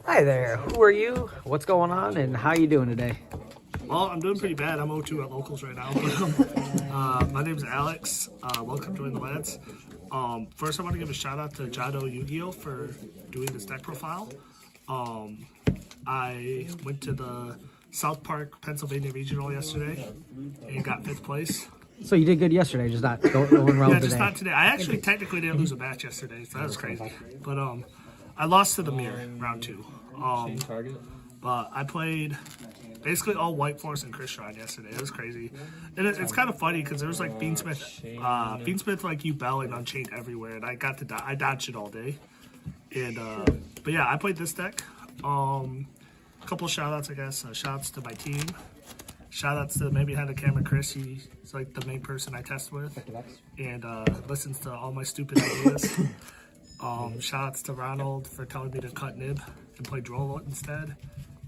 Hi there, who are you? What's going on and how you doing today? Well, I'm doing pretty bad. I'm 0-2 at locals right now. My name's Alex. Welcome to Join the Lads. First, I want to give a shout out to Jado Yu-Gi-Oh for doing this deck profile. I went to the South Park, Pennsylvania Regional yesterday and got 5th place. So you did good yesterday, just not going well Yeah, today. just not today. I actually technically didn't lose a match yesterday, so that was crazy. But I lost to the Mirror round 2. But I played basically all White Force and Crystron yesterday. It was crazy. And it's kind of funny because there was like Beansmith like Yubel and Unchained everywhere, and I got to I dodged it all day. And but yeah, I played this deck. A couple shout outs, I guess. Shout outs to my team. Shout outs to maybe behind the camera Chris. He's like the main person I test with and listens to all my stupid ideas. Shout outs to Ronald for telling me to cut Nib and play Droll instead.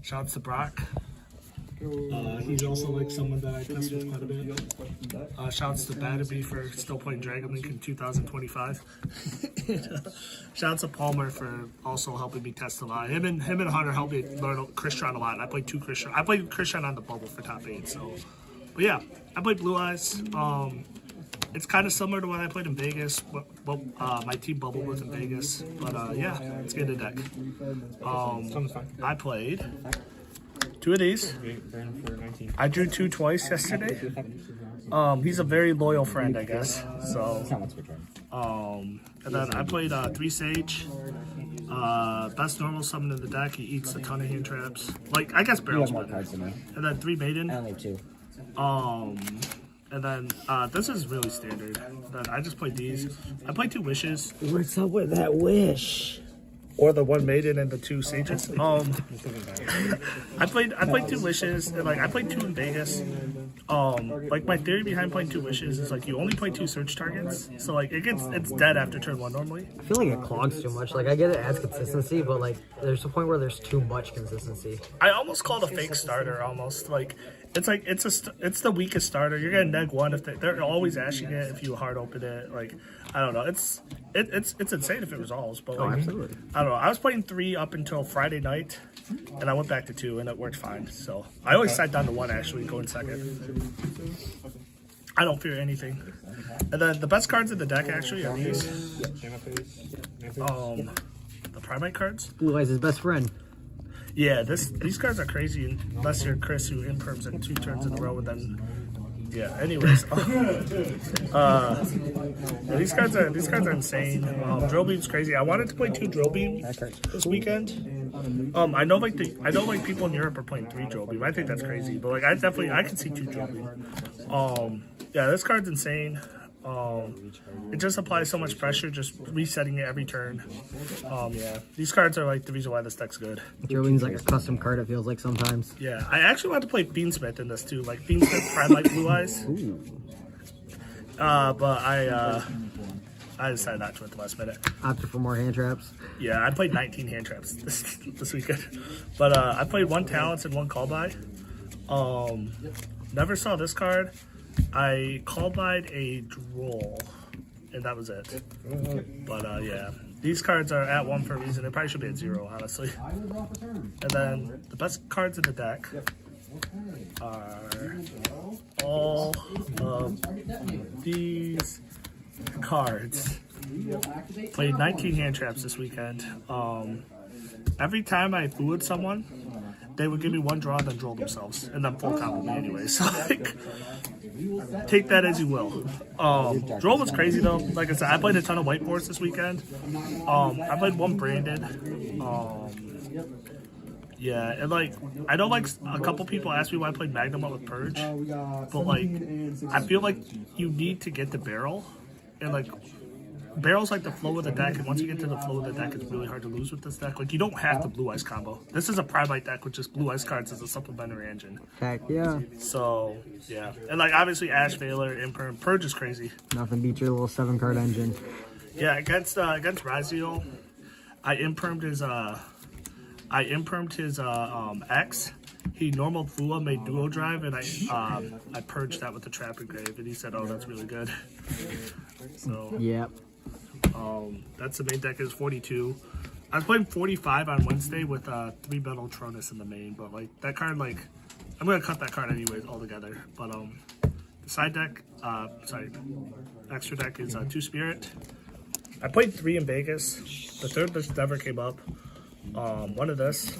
Shout outs to Brock. He's also like someone that I test with quite a bit. Shouts to Batterby for still playing Dragon Link in 2025. Shouts to Palmer for also helping me test a lot. Him and Hunter helped me learn Crystron a lot. I played 2 Crystron. I played Crystron on the bubble for top 8. So, but yeah, I played Blue Eyes. It's kind of similar to what I played in Vegas. What my team bubbled with in Vegas. But yeah, let's get a deck. I played 2 of these. I drew 2 twice yesterday. He's a very loyal friend, I guess. So, and then I played 3 Sage. Best normal summon in the deck. He eats a ton of hand traps. Like, I guess barrels. And then 3 Maiden. I only have 2. And then this is really standard. Then I just played these. I played 2 Wishes. What's up with that wish? Or the 1 Maiden and the 2 Sages. I played 2 Wishes, and like I played 2 in Vegas. Like my theory behind playing 2 Wishes is like you only play 2 search targets, so like it's dead after turn 1 normally. I feel like it clogs too much. Like I get it as consistency, but like there's a point where there's too much consistency. I almost call it a fake starter. Almost like it's the weakest starter. You're gonna neg 1 if they're always ashing it if you hard open it. Like I don't know. It's insane if it resolves. But like, absolutely. I don't know. I was playing 3 up until Friday night, and I went back to 2, and it worked fine. So I always sat down to 1 actually, going second. I don't fear anything. And then the best cards in the deck actually are these. The Primite cards. Blue Eyes' best friend. Yeah, these cards are crazy unless you're Chris who imperms in 2 turns in a row and then yeah. Anyways, these cards are insane. Drill Beam's crazy. I wanted to play 2 Drill Beam this weekend. I know people in Europe are playing 3 Drill Beam. I think that's crazy, but like I can see 2 Drill Beam. Yeah, this card's insane. It just applies so much pressure, just resetting it every turn. Yeah, these cards are like the reason why this deck's good. Drilling's like a custom card, it feels like sometimes. Yeah, I actually want to play Beansmith in this too, like Beansmith Primite Blue Eyes. Ooh. But I decided not to at the last minute. Opted for more hand traps. Yeah, I played 19 hand traps this weekend. But I played 1 Talents and 1 Call By. Never saw this card. I Call By'd a Droll, and that was it. But yeah, these cards are at 1 for a reason. They probably should be at 0, honestly. And then the best cards in the deck are all of these cards. Played 19 hand traps this weekend. Every time I fluid someone, they would give me 1 draw and then draw themselves, and then full combo me anyway. So like, take that as you will. Droll was crazy though. Like I said, I played a ton of White Force this weekend. I played 1 Branded. Yeah, and like I know like a couple people asked me why I played Magnum with Purge, but like I feel like you need to get the barrel, and like barrel's like the flow of the deck, and once you get to the flow of the deck, it's really hard to lose with this deck. Like you don't have the Blue Eyes combo. This is a Primite deck with just Blue Eyes cards as a supplementary engine. Heck yeah. So yeah, and like obviously Ash Veiler, Imperm, Purge is crazy. Nothing beats your little 7-card engine. Yeah, against Ryzeal, I impermed his X. He normal Fua made duo drive, and I purged that with the Trap Engrave, and he said, "Oh, that's really good." So Yep. that's the main deck is 42. I was playing 45 on Wednesday with 3 Metal Tronus in the main, but like that card, like I'm gonna cut that card anyways altogether. But the side deck, extra deck is 2 Spirit. I played 3 in Vegas. The third just never came up. One of this,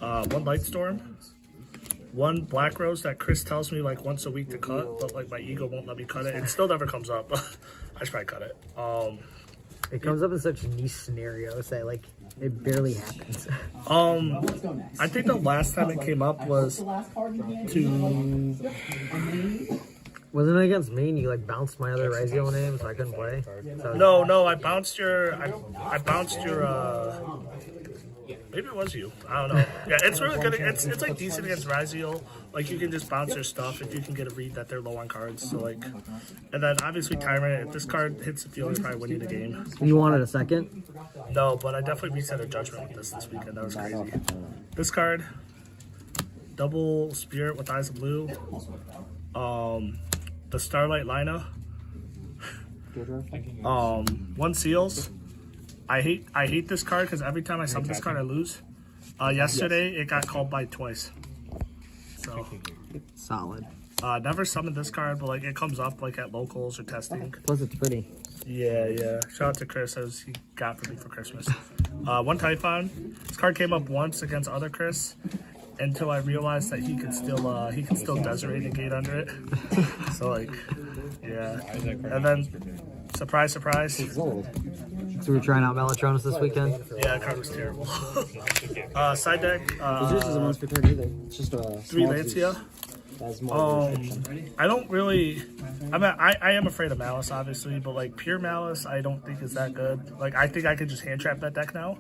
1 Lightstorm, 1 Black Rose that Chris tells me like once a week to cut, but like my ego won't let me cut it. It still never comes up. I should probably cut it. It comes up in such niche scenarios that like it barely happens. I think the last time it came up was to. Wasn't it against me and you like bounced my other Ryzeal name so I couldn't play? So No, I bounced your. I bounced your. Maybe it was you. I don't know. Yeah, it's really good. It's like decent against Ryzeal. Like you can just bounce their stuff if you can get a read that they're low on cards. So like, and then obviously Tyrant. If this card hits the field, you're probably winning the game. you wanted a second? No, but I definitely reset a judgment with this weekend. That was crazy. This card, double Spirit with Eyes of Blue. The Starlight Lina. 1 Seals. I hate this card because every time I summon this card I lose. Yesterday it got called by twice. So Solid. never summoned this card, but like it comes up like at locals or testing. Plus it's pretty. Yeah. Shout out to Chris as he got for me for Christmas. 1 Typhon. This card came up once against other Chris until I realized that he could still Desiree negate under it. So like, yeah. And then surprise. So we're trying out Mellotronus this weekend. Yeah, that card was terrible. Side deck. Yours isn't once per turn either. It's just a 3 Lancia. I don't really. I am afraid of Malice, obviously, but like pure Malice, I don't think is that good. Like I think I could just hand trap that deck now,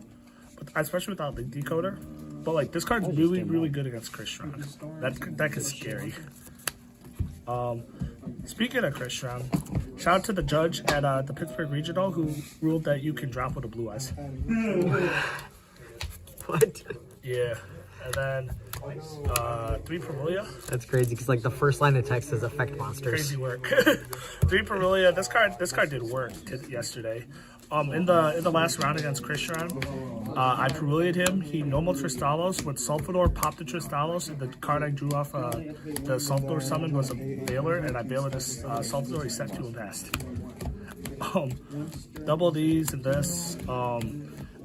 but especially without the decoder. But like this card's really good against Crystron. That deck is scary. Speaking of Crystron, shout out to the judge at the Pittsburgh Regional who ruled that you can drop with a Blue Eyes. What? Yeah, and then 3 Perulia. That's crazy because like the first line of text is effect monsters. Crazy work. 3 Perulia. This card did work yesterday. In the last round against Crystron, I Perulia'd him. He normal Tristalos with Sulfador, popped the Tristalos, and the card I drew off the Sulfador summon was a Baylor, and I Baylor this Sulfador. He set 2 and passed. Double these and this.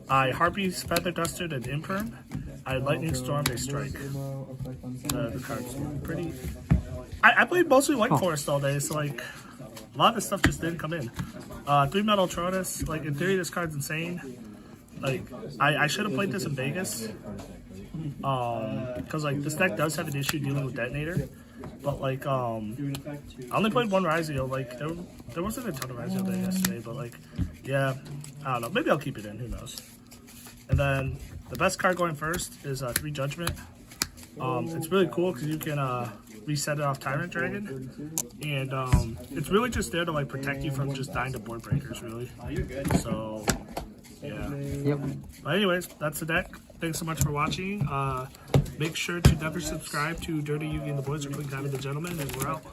I Harpy's Feather Dusted and Imperm. I Lightning Storm, they Strike. The cards pretty. I played mostly White Forest all day, so like a lot of this stuff just didn't come in. 3 Metal Tronus, like in theory this card's insane. Like I should have played this in Vegas. Because like this deck does have an issue dealing with Detonator. But like I only played 1 Ryzeal. Like there wasn't a ton of Ryzeal there yesterday, but like yeah, I don't know. Maybe I'll keep it in, who knows. And then the best card going first is 3 Judgment. It's really cool because you can reset it off Tyrant Dragon, and it's really just there to like protect you from just dying to board breakers, really. So yeah. Yep. But anyways, that's the deck. Thanks so much for watching. Make sure to never subscribe to Dirty Yugi and the Boys or Quick Time of the Gentleman, and we're out.